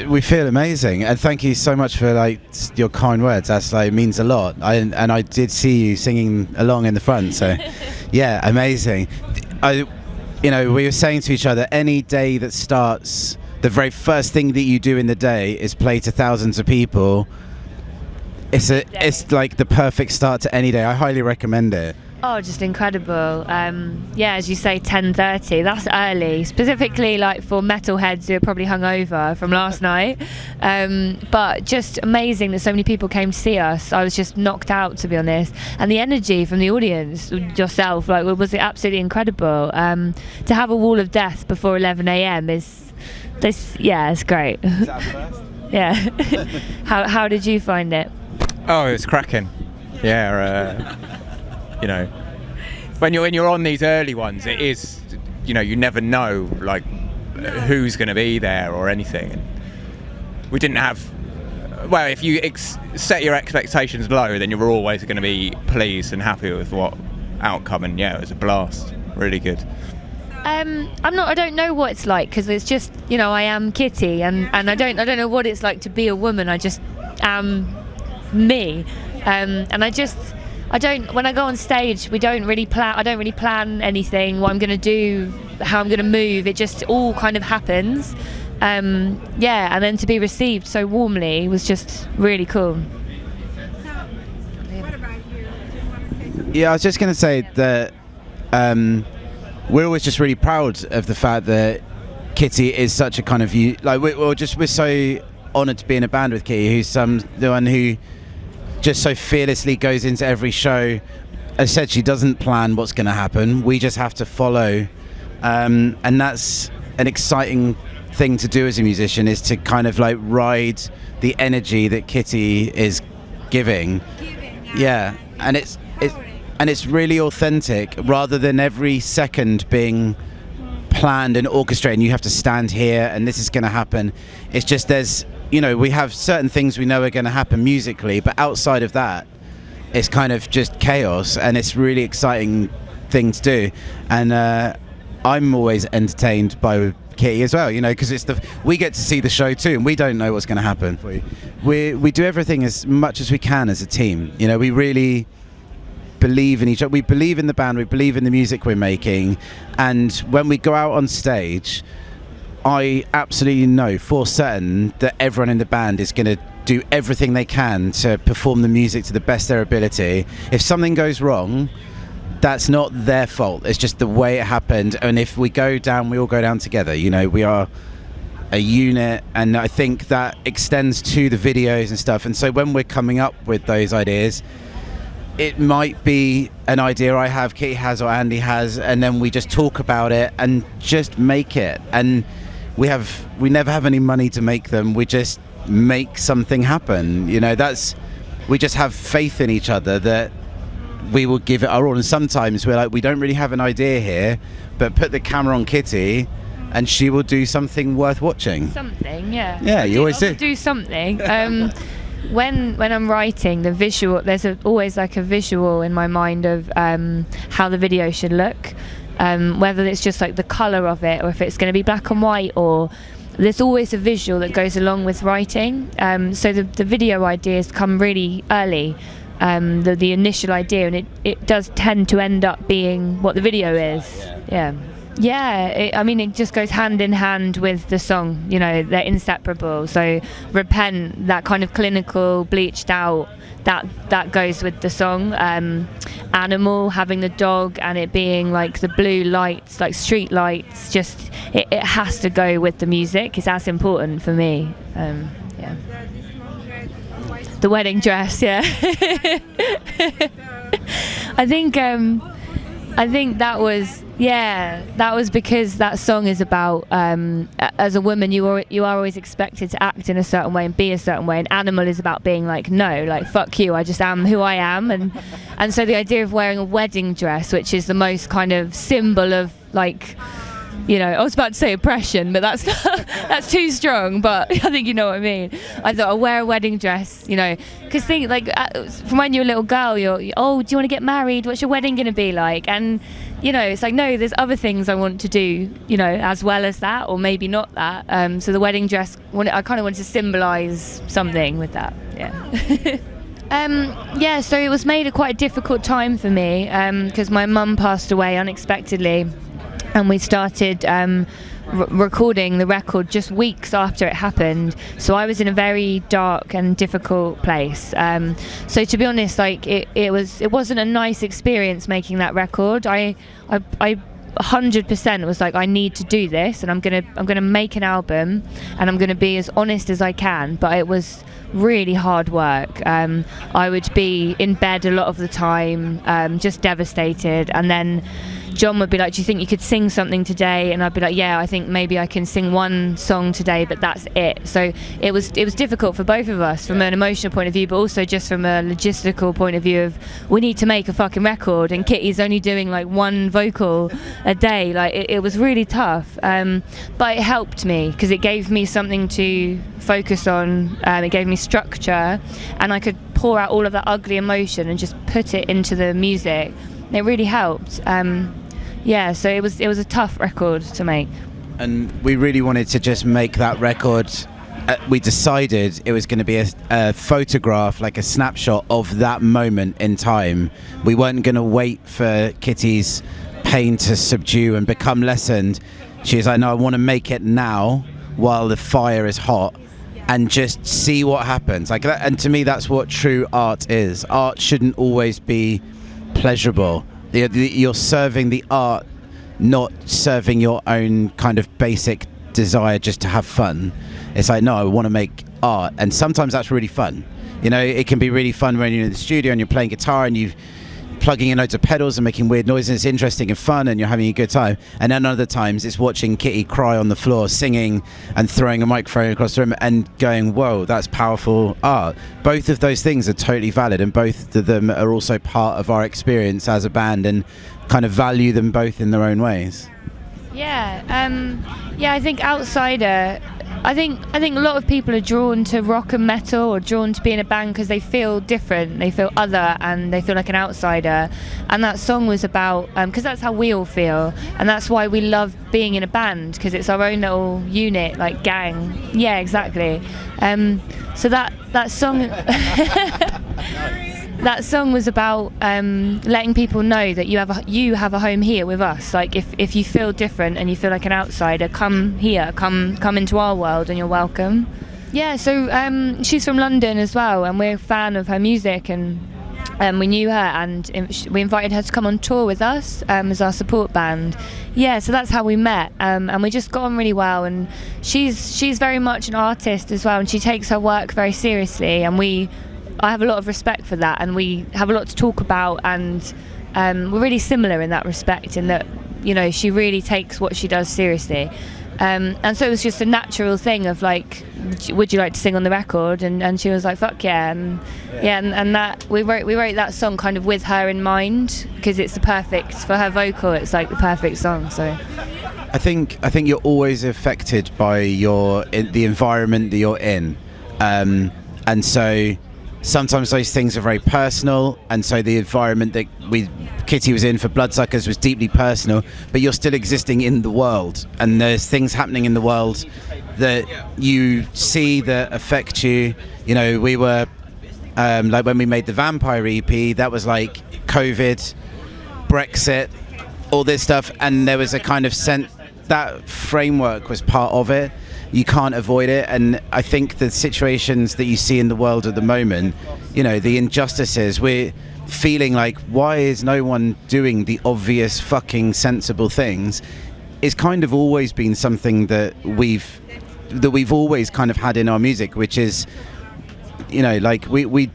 We feel amazing, and thank you so much for like your kind words. That's like means a lot. I did see you singing along in the front, so yeah, amazing. We were saying to each other, any day that starts, the very first thing that you do in the day is play to thousands of people. It's like the perfect start to any day. I highly recommend it. Oh, just incredible. As you say, 10:30, that's early, specifically like for metalheads who are probably hungover from last night. But just amazing that so many people came to see us. I was just knocked out, to be honest. And the energy from the audience, yourself, like, was absolutely incredible. To have a wall of death before 11 a.m. it's great. Is that first? Yeah. How did you find it? Oh, it was cracking. Yeah. When you're on these early ones, it is, you never know like who's going to be there or anything. We didn't have. Well, if you set your expectations low, then you're always going to be pleased and happy with what outcome. And yeah, it was a blast. Really good. I don't know what it's like, because it's just, I am Kitty, and I don't know what it's like to be a woman. I just am me, and when I go on stage, I don't really plan anything, what I'm going to do, how I'm going to move. It just all kind of happens. And then to be received so warmly was just really cool. So, what about you? You want to say something? Yeah, I was just going to say that we're always just really proud of the fact that Kitty is such a kind of we're so honoured to be in a band with Kitty, who's the one who just so fearlessly goes into every show. As I said, she doesn't plan what's going to happen. We just have to follow, and that's an exciting thing to do as a musician, is to kind of like ride the energy that Kitty is giving. Yeah, and it's really authentic, rather than every second being planned and orchestrated and you have to stand here and this is going to happen. It's just we have certain things we know are going to happen musically, but outside of that it's kind of just chaos, and it's really exciting thing to do. And I'm always entertained by Kitty as well, because we get to see the show too, and we don't know what's going to happen. We do everything as much as we can as a team. We really believe in each other. We believe in the band, we believe in the music we're making, and when we go out on stage, I absolutely know for certain that everyone in the band is going to do everything they can to perform the music to the best of their ability. If something goes wrong, that's not their fault. It's just the way it happened. And if we go down, we all go down together. We are a unit, and I think that extends to the videos and stuff. And so when we're coming up with those ideas, it might be an idea I have, Kitty has, or Andy has, and then we just talk about it and just make it. And we never have any money to make them. We just make something happen. We just have faith in each other that we will give it our all. And sometimes we're like, we don't really have an idea here, but put the camera on Kitty and she will do something worth watching. Something, yeah. Yeah, you always do something. When I'm writing the visual, there's always like a visual in my mind of how the video should look. Whether it's just like the colour of it, or if it's going to be black and white, or there's always a visual that goes along with writing. So the video ideas come really early, the initial idea, and it does tend to end up being what the video is. Yeah, it just goes hand in hand with the song. They're inseparable. So Repent, that kind of clinical, bleached out, that goes with the song. Animal, having the dog and it being like the blue lights, like street lights, just it has to go with the music. It's as important for me. The wedding dress, yeah. I think that was because that song is about as a woman you are always expected to act in a certain way and be a certain way, and Animal is about being like, no, like fuck you, I just am who I am. And so the idea of wearing a wedding dress, which is the most kind of symbol of like I was about to say oppression, but that's that's too strong, but I think you know what I mean. I thought I'll wear a wedding dress, because think like from when you're a little girl, do you want to get married? What's your wedding going to be like? And it's like, no, there's other things I want to do, as well as that, or maybe not that. So the wedding dress, I kind of wanted to symbolise something with that. Yeah. So it was made at quite a difficult time for me, because my mum passed away unexpectedly. And we started recording the record just weeks after it happened. So I was in a very dark and difficult place. So to be honest, like it wasn't a nice experience making that record. I 100% was like, I need to do this, and I'm gonna make an album, and I'm gonna be as honest as I can. But it was really hard work. I would be in bed a lot of the time, just devastated, and then John would be like, do you think you could sing something today? And I'd be like, yeah, I think maybe I can sing one song today, but that's it. So it was difficult for both of us from an emotional point of view, but also just from a logistical point of view of, we need to make a fucking record, and Kitty's only doing like one vocal a day. Like it was really tough, but it helped me because it gave me something to focus on. It gave me structure, and I could pour out all of that ugly emotion and just put it into the music. It really helped. So it was a tough record to make. And we really wanted to just make that record. We decided it was going to be a photograph, like a snapshot of that moment in time. We weren't going to wait for Kitty's pain to subdue and become lessened. She was like, no, I want to make it now while the fire is hot and just see what happens. Like that, and to me, that's what true art is. Art shouldn't always be pleasurable. You're serving the art, not serving your own kind of basic desire just to have fun. It's like, no, I want to make art, and sometimes that's really fun. It can be really fun when you're in the studio and you're playing guitar and you're plugging in loads of pedals and making weird noises. It's interesting and fun, and you're having a good time. And then other times it's watching Kitty cry on the floor, singing and throwing a microphone across the room and going, whoa, that's powerful art. Both of those things are totally valid, and both of them are also part of our experience as a band, and kind of value them both in their own ways. I think outsider, I think a lot of people are drawn to rock and metal, or drawn to be in a band because they feel different, they feel other, and they feel like an outsider. And that song was about, because that's how we all feel, and that's why we love being in a band, because it's our own little unit, like gang. Yeah, exactly. So that song that song was about letting people know that you have a home here with us. Like if you feel different and you feel like an outsider, come here, come into our world, and you're welcome. Yeah, so she's from London as well, and we're a fan of her music, and we knew her, and we invited her to come on tour with us as our support band. Yeah, so that's how we met, and we just got on really well. And she's very much an artist as well, and she takes her work very seriously, and I have a lot of respect for that, and we have a lot to talk about, and we're really similar in that respect, in that she really takes what she does seriously, and so it was just a natural thing of like, would you like to sing on the record? And she was like, fuck yeah. And that we wrote that song kind of with her in mind, because it's the perfect for her vocal. It's like the perfect song. So I think you're always affected by the environment that you're in, and so sometimes those things are very personal, and so the environment that Kitty was in for Bloodsuckers was deeply personal, but you're still existing in the world, and there's things happening in the world that you see that affect you. We were like when we made the Vampire EP, that was like COVID, Brexit, all this stuff, and there was a kind of sense that framework was part of it. You can't avoid it, and I think the situations that you see in the world at the moment, the injustices, we're feeling like, why is no one doing the obvious fucking sensible things? It's kind of always been something that we've always kind of had in our music, which is, like we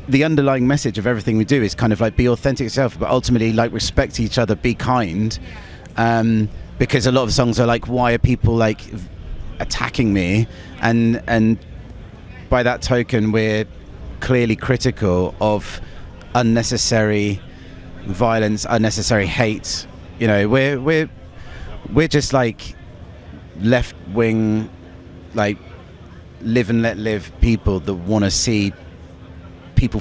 the underlying message of everything we do is kind of like, be authentic yourself, but ultimately like respect each other, be kind, because a lot of songs are like, why are people like attacking me, and by that token we're clearly critical of unnecessary violence, unnecessary hate. We're we're just like left wing, like live and let live people that want to see people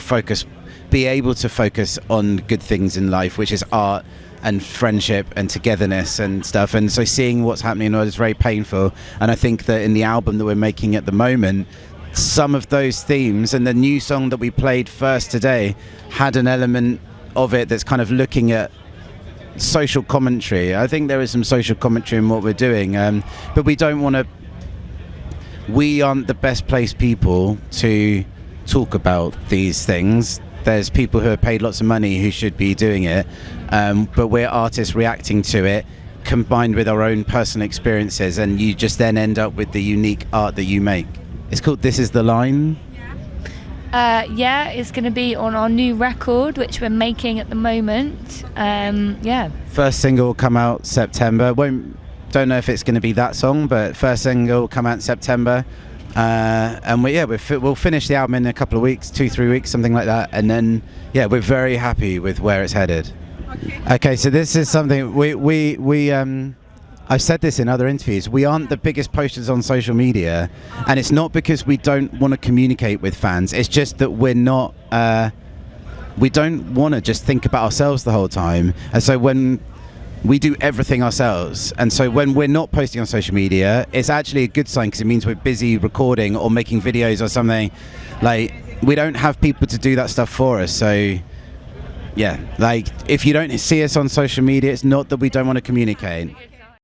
be able to focus on good things in life, which is art and friendship and togetherness and stuff. And so seeing what's happening in the world is very painful. And I think that in the album that we're making at the moment, some of those themes, and the new song that we played first today had an element of it that's kind of looking at social commentary. I think there is some social commentary in what we're doing, but we aren't the best placed people to talk about these things. There's people who are paid lots of money who should be doing it, but we're artists reacting to it, combined with our own personal experiences, and you just then end up with the unique art that you make. It's called This Is the Line. Yeah, it's going to be on our new record, which we're making at the moment. Yeah. First single will come out September. Don't know if it's going to be that song, but first single will come out in September. And we'll finish the album in a couple of weeks, 2-3 weeks, something like that. And then, yeah, we're very happy with where it's headed. Okay, so this is something I've said this in other interviews. We aren't the biggest posters on social media, and it's not because we don't want to communicate with fans. It's just that we're not. We don't want to just think about ourselves the whole time, and so when we do everything ourselves, and so when we're not posting on social media, it's actually a good sign because it means we're busy recording or making videos or something. Like, we don't have people to do that stuff for us, so. Yeah, like if you don't see us on social media, it's not that we don't want to communicate.